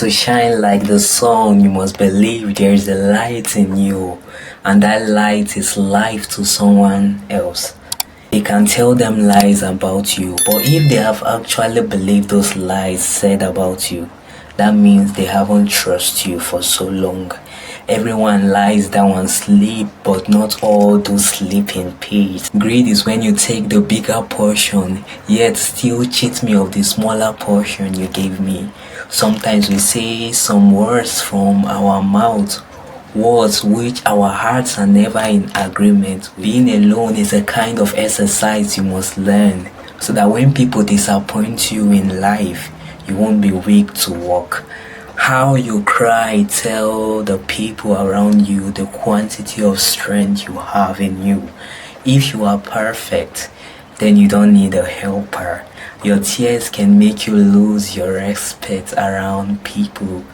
To shine like the sun, you must believe there is a light in you, and that light is life to someone else. They can tell them lies about you, but if they have actually believed those lies said about you, that means they haven't trusted you for so long. Everyone lies down and sleep, but not all do sleep in peace. Greed is when you take the bigger portion, yet still cheat me of the smaller portion you gave me. Sometimes we say some words from our mouth, words which our hearts are never in agreement. Being alone is a kind of exercise you must learn, so that when people disappoint you in life, you won't be weak to walk. How you cry tell the people around you the quantity of strength you have in you. If you are perfect, then you don't need a helper. Your tears can make you lose your respect around people.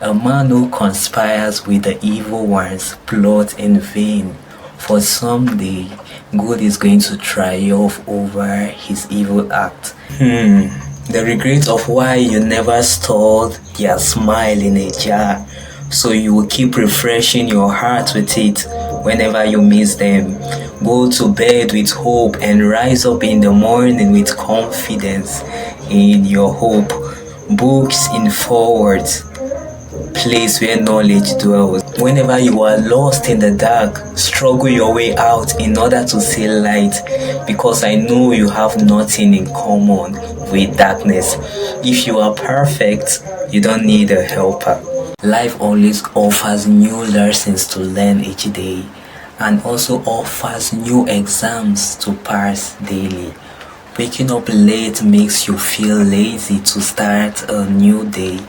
A man who conspires with the evil ones plots in vain, for someday good is going to triumph over his evil act. The regret of why you never stored their smile in a jar, so you will keep refreshing your heart with it whenever you miss them. Go to bed with hope and rise up in the morning with confidence in your hope. Books in forwards, place where knowledge dwells. Whenever you are lost in the dark, struggle your way out in order to see light, because I know you have nothing in common with darkness. If you are perfect, you don't need a helper. Life always offers new lessons to learn each day, and also offers new exams to pass daily. Waking up late makes you feel lazy to start a new day,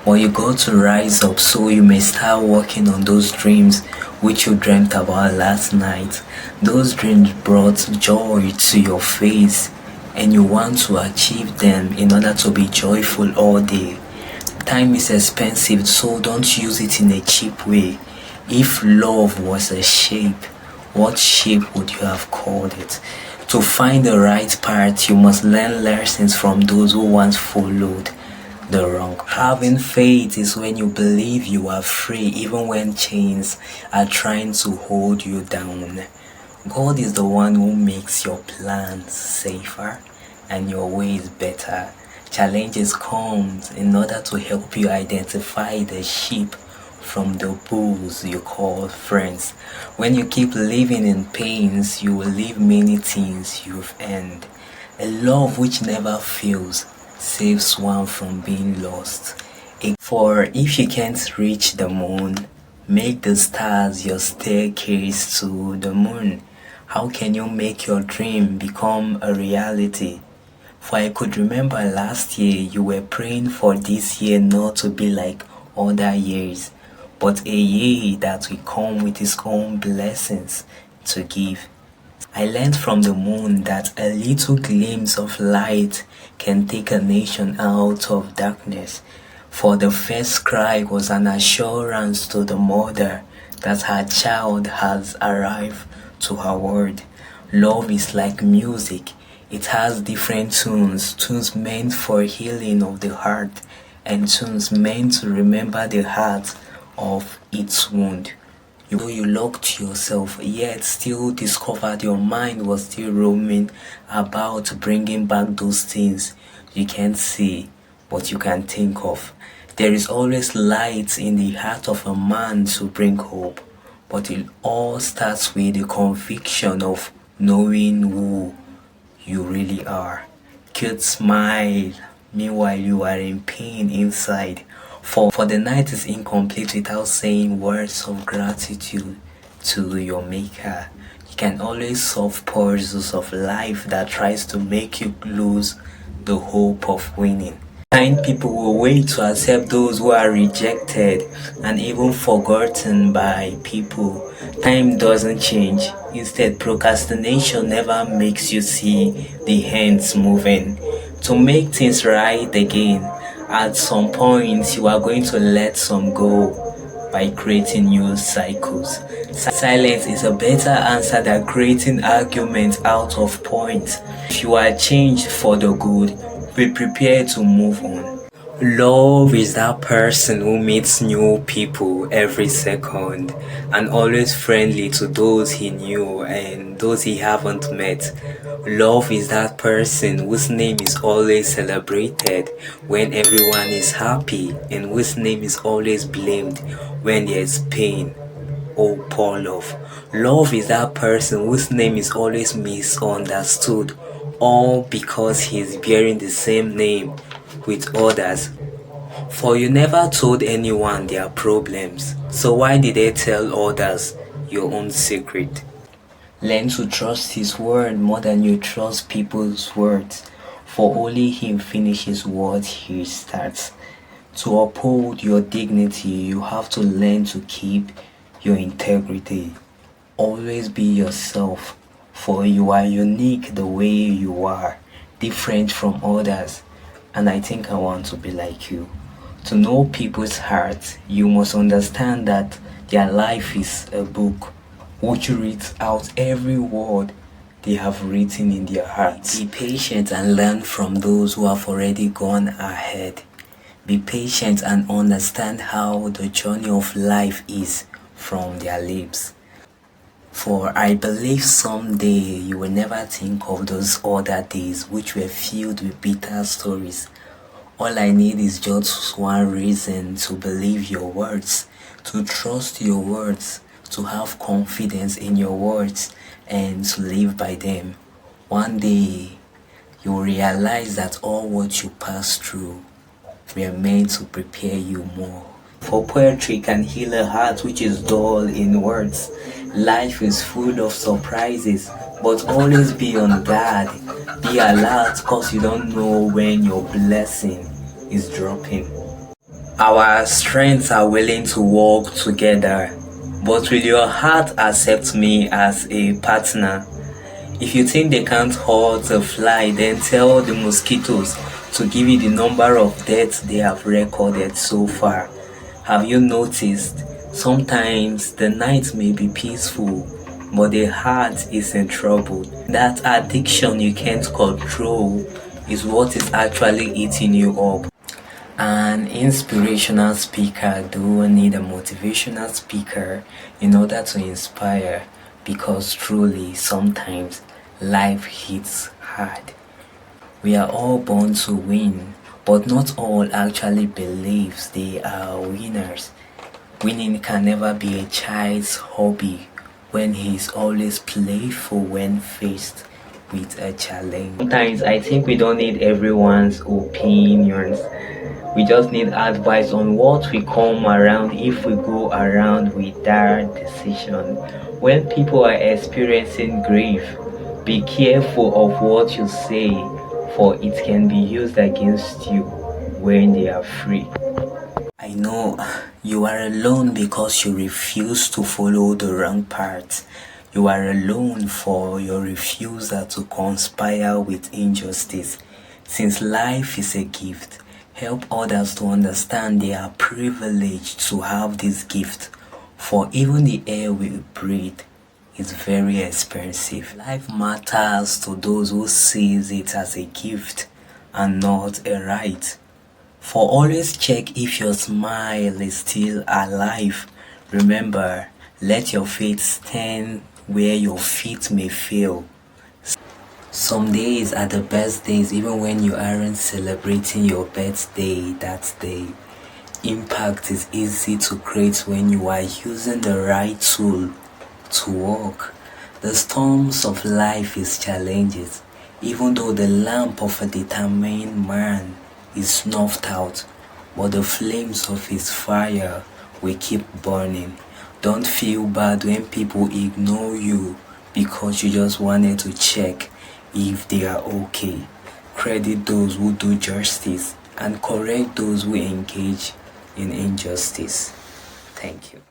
but you got to rise up so you may start working on those dreams which you dreamt about last night. Those dreams brought joy to your face, and you want to achieve them in order to be joyful all day. Time is expensive, so don't use it in a cheap way. If love was a shape, what shape would you have called it? To find the right path, you must learn lessons from those who once followed the wrong. Having faith is when you believe you are free even when chains are trying to hold you down. God is the one who makes your plans safer and your ways better. Challenges come in order to help you identify the sheep from the bulls you call friends. When you keep living in pains, you will leave many things you've earned. A love which never fails saves one from being lost. For if you can't reach the moon, make the stars your staircase to the moon. How can you make your dream become a reality? For I could remember last year you were praying for this year not to be like other years, but a year that will come with its own blessings to give. I learned from the moon that a little glimpse of light can take a nation out of darkness. For the first cry was an assurance to the mother that her child has arrived to her world. Love is like music. It has different tunes meant for healing of the heart, and tunes meant to remember the heart of its wound. You locked yourself, yet still discovered your mind was still roaming about, bringing back those things you can't see but you can think of. There is always light in the heart of a man to bring hope, but it all starts with the conviction of knowing who you really are. Cute smile, meanwhile you are in pain inside. For the night is incomplete without saying words of gratitude to your maker. You can always solve puzzles of life that tries to make you lose the hope of winning. Kind people will wait to accept those who are rejected and even forgotten by people. Time doesn't change. Instead, procrastination never makes you see the hands moving. To make things right again, at some point you are going to let some go by creating new cycles. Silence is a better answer than creating arguments out of point. If you are changed for the good, be prepared to move on. Love is that person who meets new people every second and always friendly to those he knew and those he haven't met. Love is that person whose name is always celebrated when everyone is happy and whose name is always blamed when there's pain. Oh, poor love. Love is that person whose name is always misunderstood, all because he's bearing the same name with others. For you never told anyone their problems, so why did they tell others your own secret? Learn to trust his word more than you trust people's words, for only him finishes what he starts. To uphold your dignity, you have to learn to keep your integrity. Always be yourself, for you are unique the way you are, different from others, and I think I want to be like you. To know people's hearts, you must understand that their life is a book which reads out every word they have written in their hearts. Be patient and learn from those who have already gone ahead. Be patient and understand how the journey of life is from their lips. For I believe someday you will never think of those other days which were filled with bitter stories. All I need is just one reason to believe your words, to trust your words, to have confidence in your words, and to live by them. One day, you'll realize that all what you passed through were meant to prepare you more. For poetry can heal a heart which is dull in words. Life is full of surprises, but always be on guard. Be alert cause you don't know when your blessing is dropping. Our strengths are willing to work together, but will your heart accept me as a partner? If you think they can't hurt a fly, then tell the mosquitoes to give you the number of deaths they have recorded so far. Have you noticed? Sometimes the night may be peaceful, but the heart is in trouble. That addiction you can't control is what is actually eating you up. An inspirational speaker do need a motivational speaker in order to inspire, because truly sometimes life hits hard. We are all born to win, but not all actually believes they are winners. Winning can never be a child's hobby when he is always playful when faced with a challenge. Sometimes I think we don't need everyone's opinions. We just need advice on what we come around if we go around with that decision. When people are experiencing grief, be careful of what you say, for it can be used against you when they are free. I know you are alone because you refuse to follow the wrong path. You are alone for your refusal to conspire with injustice. Since life is a gift, help others to understand they are privileged to have this gift, for even the air we breathe is very expensive. Life matters to those who sees it as a gift and not a right. For always check if your smile is still alive. Remember, let your faith stand where your feet may fail. Some days are the best days even when you aren't celebrating your birthday that day. Impact is easy to create when you are using the right tool to work. The storms of life is challenges, even though the lamp of a determined man is snuffed out, but the flames of his fire will keep burning. Don't feel bad when people ignore you because you just wanted to check if they are okay. Credit those who do justice and correct those who engage in injustice. Thank you.